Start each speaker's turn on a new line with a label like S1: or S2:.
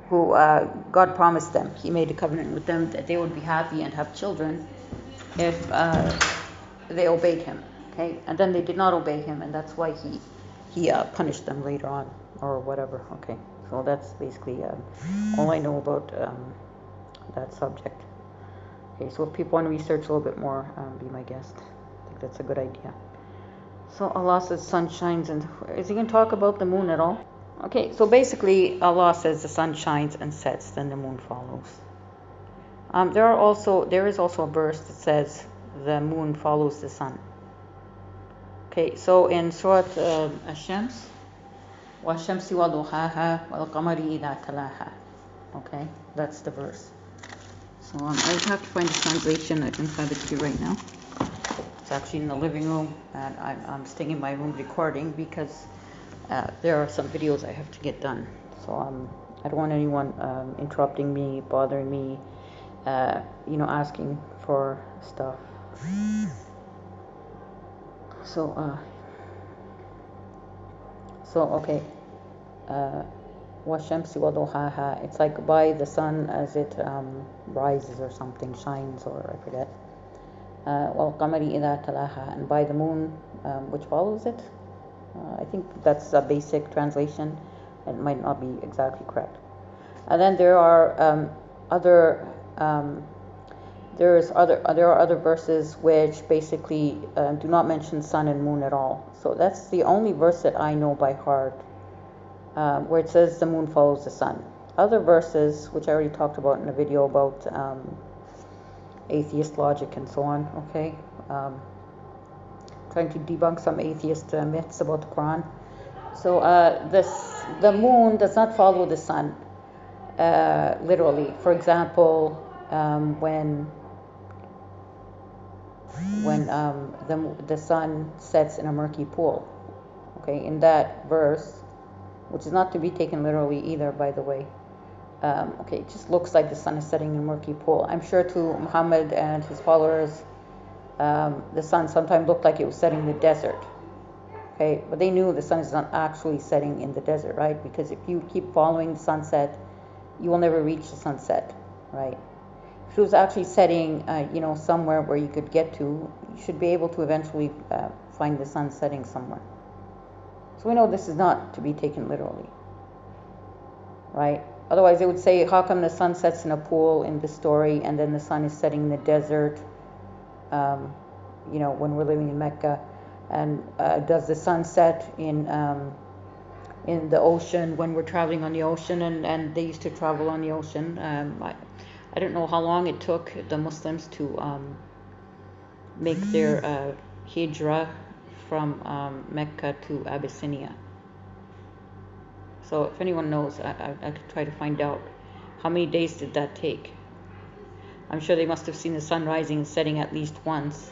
S1: who God promised them. He made a covenant with them that they would be happy and have children if they obeyed him. Okay, and then they did not obey him, and that's why he punished them later on, or whatever. Okay, so that's basically all I know about that subject. Okay, so if people want to research a little bit more, be my guest. I think that's a good idea. So Allah says sun shines, and is he going to talk about the moon at all? Okay, so basically Allah says the sun shines and sets, then the moon follows. There is also a verse that says the moon follows the sun. Okay, so in Surah Ash-Shams, وَالشَّمْسِ وَضُحَاهَا وَالْقَمَرِ إِذَا تَلَاهَا. Okay, that's the verse. So I have to find a translation. I don't have it here right now. It's actually in the living room, and I'm staying in my room recording because there are some videos I have to get done. So I don't want anyone interrupting me, bothering me, asking for stuff. So okay. وَالشَّمْسِ وَضُحَاهَا. It's like by the sun as it rises or something, shines, or I forget. وَالْقَمَرِ إِذَا تَلَاهَا. And by the moon, which follows it. I think that's a basic translation. It might not be exactly correct. And then there are other verses which basically do not mention sun and moon at all. So that's the only verse that I know by heart where it says the moon follows the sun. Other verses, which I already talked about in a video about atheist logic and so on, okay, trying to debunk some atheist myths about the Quran. So the moon does not follow the sun literally. For example, when the sun sets in a murky pool, okay, in that verse, which is not to be taken literally either, by the way. Okay, it just looks like the sun is setting in a murky pool. I'm sure to Muhammad and his followers, the sun sometimes looked like it was setting in the desert. Okay, but they knew the sun is not actually setting in the desert, right? Because if you keep following the sunset, you will never reach the sunset, right? If it was actually setting, somewhere where you could get to, you should be able to eventually find the sun setting somewhere. So we know this is not to be taken literally, right? Otherwise, they would say, how come the sun sets in a pool in the story, and then the sun is setting in the desert, when we're living in Mecca? And does the sun set in the ocean when we're traveling on the ocean? And they used to travel on the ocean. I don't know how long it took the Muslims to make their hijrah from Mecca to Abyssinia. So if anyone knows, I could try to find out how many days did that take. I'm sure they must have seen the sun rising and setting at least once.